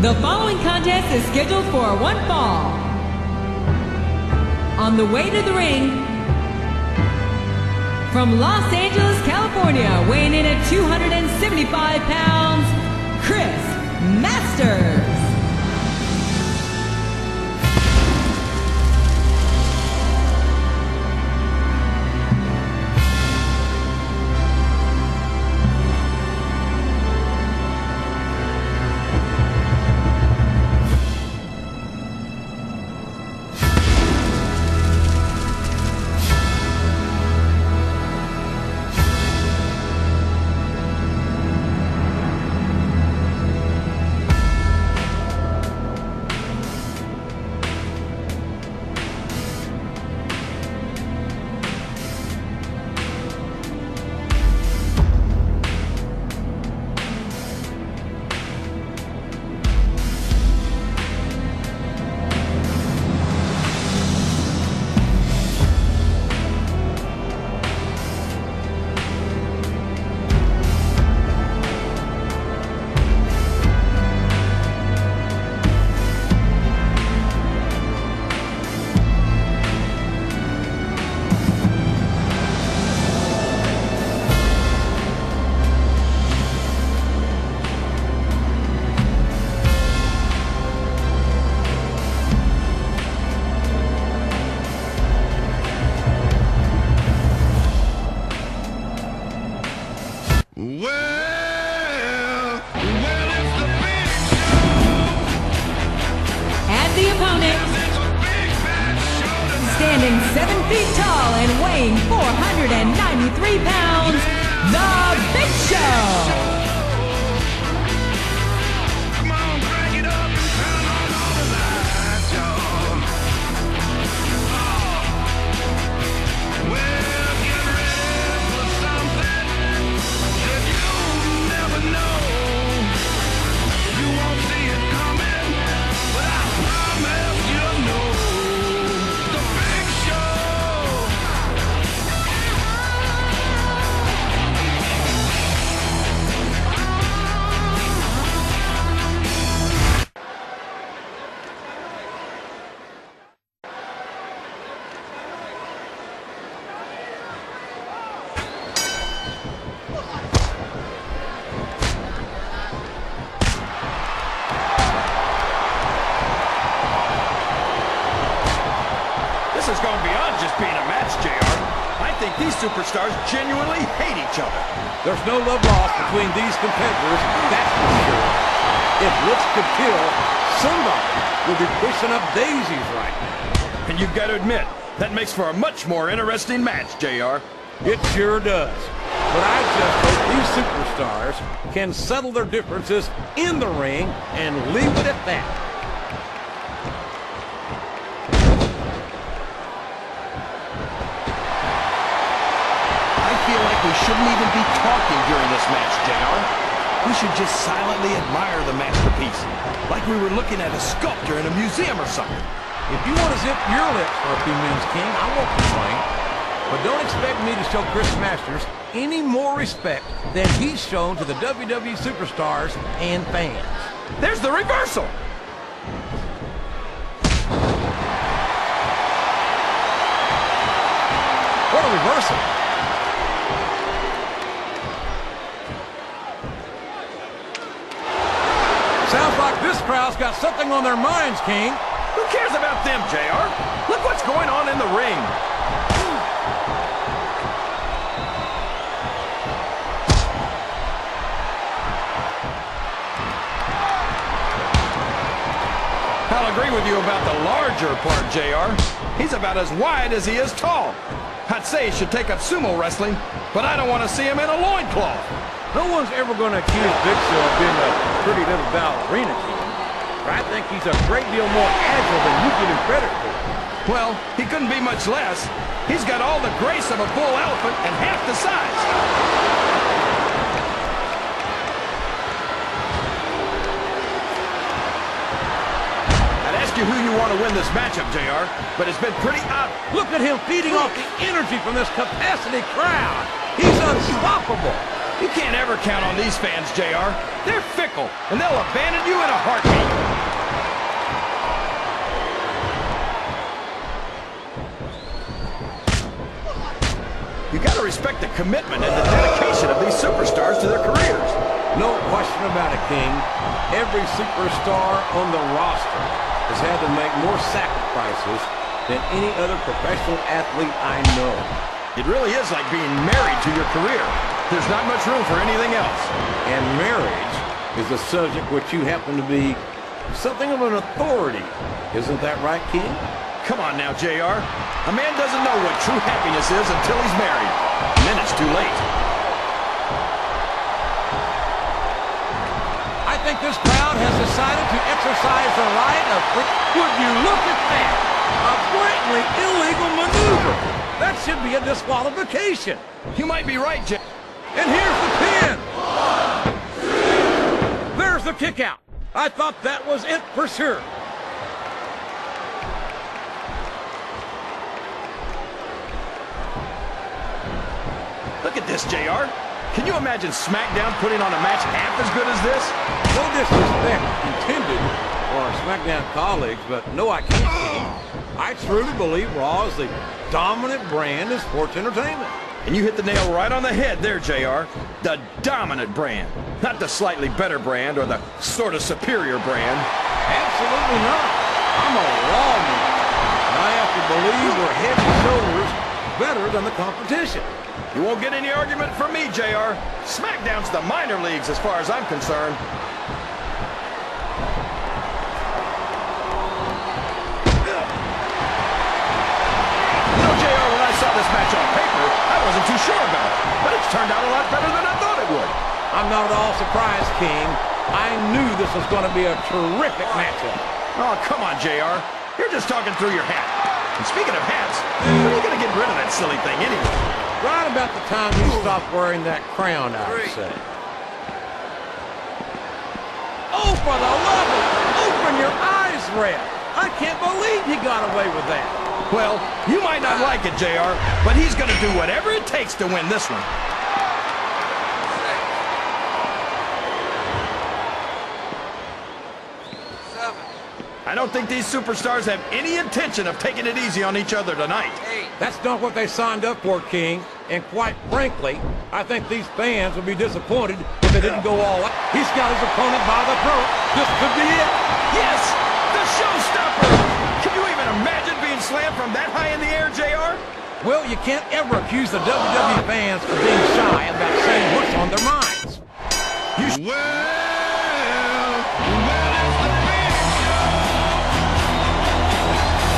The following contest is scheduled for one fall. On the way to the ring, from Los Angeles, California, weighing in at 275 pounds, Chris Masters. Standing 7 feet tall and weighing 493 pounds, The Big Show. Come on, crank it up and turn on all the lights, y'all. Well, get ready for something that you'll never know. You won't see it coming, but I promise you'll know. This has gone beyond just being a match, JR. I think these superstars genuinely hate each other. There's no love lost between these competitors, that's for sure. If looks could kill, somebody will be pushing up daisies right now. And you've got to admit, that makes for a much more interesting match, JR. It sure does. But I just hope these superstars can settle their differences in the ring and leave it at that. I feel like we shouldn't even be talking during this match, JR. We should just silently admire the masterpiece, like we were looking at a sculpture in a museum or something. If you want to zip your lips for a few minutes, King, I won't complain. But don't expect me to show Chris Masters any more respect than he's shown to the WWE superstars and fans. There's the reversal! What a reversal! Sounds like this crowd's got something on their minds, King. Who cares about them, JR? Look what's going on in the ring. I'll agree with you about the larger part, JR. He's about as wide as he is tall. I'd say he should take up sumo wrestling, but I don't want to see him in a loincloth. No one's ever going to accuse Big Show of being a pretty little ballerina, King. But I think he's a great deal more agile than you give him credit for. Well, he couldn't be much less. He's got all the grace of a bull elephant and half the size. I'd ask you who you want to win this matchup, JR, but it's been pretty obvious. Look at him feeding off the energy from this capacity crowd. He's unstoppable. You can't ever count on these fans, JR. They're fickle, and they'll abandon you in a heartbeat. You gotta respect the commitment and the dedication of these superstars to their careers. No question about it, King. Every superstar on the roster has had to make more sacrifices than any other professional athlete I know. It really is like being married to your career. There's not much room for anything else. And marriage is a subject which you happen to be something of an authority. Isn't that right, King? Come on now, JR. A man doesn't know what true happiness is until he's married. And then it's too late. I think this crowd has decided to exercise the right of free... Would you look at that? A blatantly illegal maneuver. That should be a disqualification. You might be right, JR. And here's the pin. There's the kick out. I thought that was it for sure. Look at this, JR. Can you imagine SmackDown putting on a match half as good as this? No disrespect intended for our SmackDown colleagues, but no, I can't. I truly believe Raw is the dominant brand in sports entertainment. And you hit the nail right on the head there, JR. The dominant brand. Not the slightly better brand or the sort of superior brand. Absolutely not. I'm a Raw man. And I have to believe we're head and shoulders better than the competition. You won't get any argument from me, JR. SmackDown's the minor leagues as far as I'm concerned. You know, JR, when I saw this match on paper, I wasn't too sure about it. But it's turned out a lot better than I thought it would. I'm not at all surprised, King. I knew this was going to be a terrific matchup. Oh, come on, JR. You're just talking through your hat. And speaking of hats, when are you going to get rid of that silly thing anyway? Right about the time you stop wearing that crown, I would say. Oh, for the love of... Open your eyes, Ref. I can't believe he got away with that. Well, you might not like it, JR, but he's going to do whatever it takes to win this one. I don't think these superstars have any intention of taking it easy on each other tonight. That's not what they signed up for, King. And quite frankly, I think these fans would be disappointed if they didn't go all out. He's got his opponent by the throat. This could be it. Yes! The showstopper! Can you even imagine being slammed from that high in the air, JR? Well, you can't ever accuse the WWE fans of being shy about saying what's on their minds.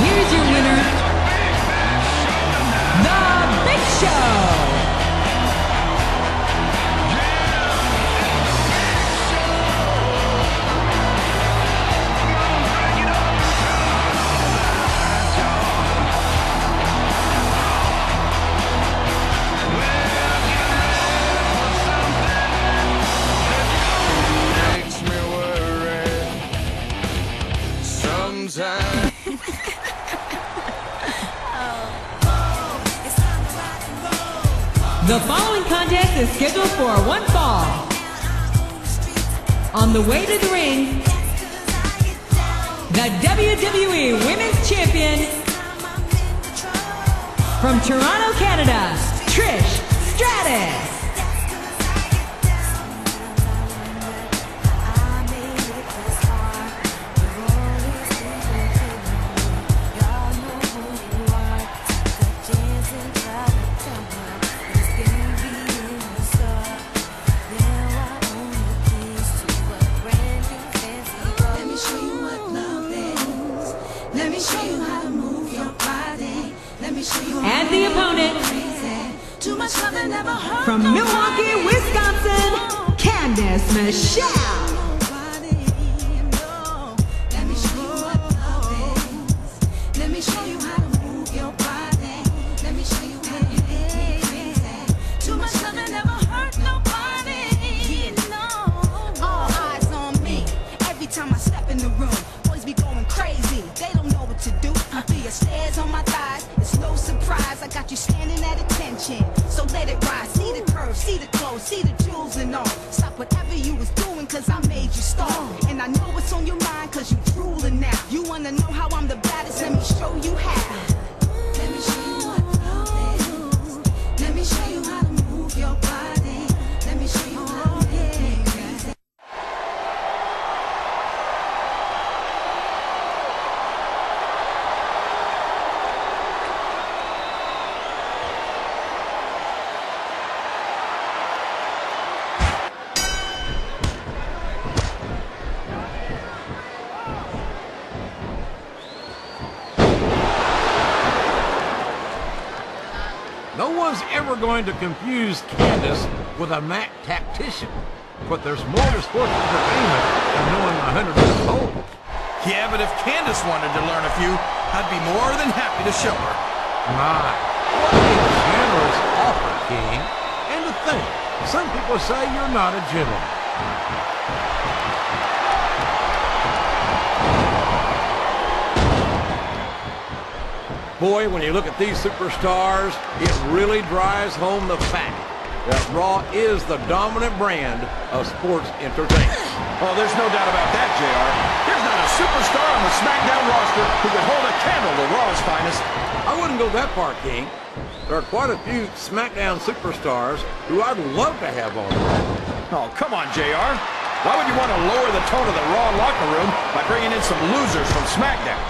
Here's your winner, The Big Show. Makes me worry sometimes. The following contest is scheduled for one fall. On the way to the ring, the WWE Women's Champion from Toronto, Canada, Trish Stratus. And the opponent, from Milwaukee, Wisconsin, Candice Michelle. All eyes on me. Every time I step in the room, boys be going crazy. They don't know what to do. I feel your stares on on my thighs. It's no surprise, I got you standing at attention. So let it ride, see the curves, see the clothes, see the jewels and all. Stop whatever you was doing, cause I made you stall. And I know what's on your mind, cause you drooling now. You wanna know how I'm the baddest, let me show you how. Let me show you what love is. Let me show you how to move your body. Let me show you how to make me crazy. No one's ever going to confuse Candace with a Mac tactician, but there's more to sports entertainment than knowing 100 years old. Yeah, but if Candice wanted to learn a few, I'd be more than happy to show her. My, what a generous offer, King. And to think, some people say you're not a gentleman. Boy, when you look at these superstars, it really drives home the fact that Raw is the dominant brand of sports entertainment. Oh, there's no doubt about that, JR. There's not a superstar on the SmackDown roster who could hold a candle to Raw's finest. I wouldn't go that far, King. There are quite a few SmackDown superstars who I'd love to have on Raw. Oh, come on, JR. Why would you want to lower the tone of the Raw locker room by bringing in some losers from SmackDown?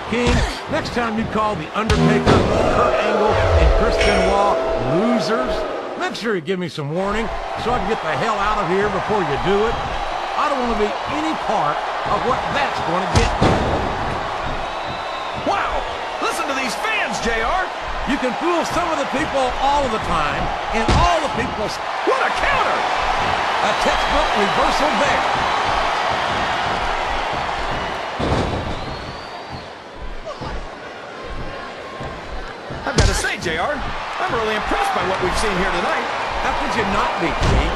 King, next time you call The Undertaker, Kurt Angle, and Chris Benoit losers, make sure you give me some warning so I can get the hell out of here before you do it. I don't want to be any part of what that's going to get me. Wow! Listen to these fans, JR! You can fool some of the people all of the time, and all the people's... What a counter! A textbook reversal there. I've got to say, JR, I'm really impressed by what we've seen here tonight. How could you not be, King?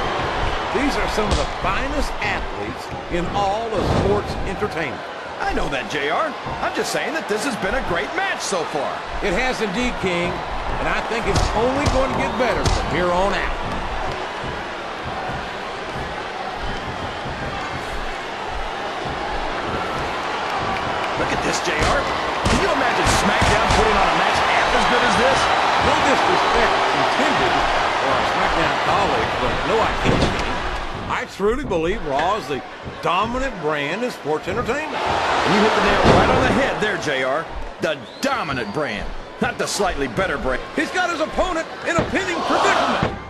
These are some of the finest athletes in all of sports entertainment. I know that, JR. I'm just saying that this has been a great match so far. It has indeed, King, and I think it's only going to get better from here on out. Look at this, JR. Can you imagine SmackDown putting on a match half as good as this? No disrespect intended for our SmackDown colleagues, but no, I can't. I truly believe Raw is the dominant brand in sports entertainment. And you hit the nail right on the head there, JR. The dominant brand, not the slightly better brand. He's got his opponent in a pinning predicament.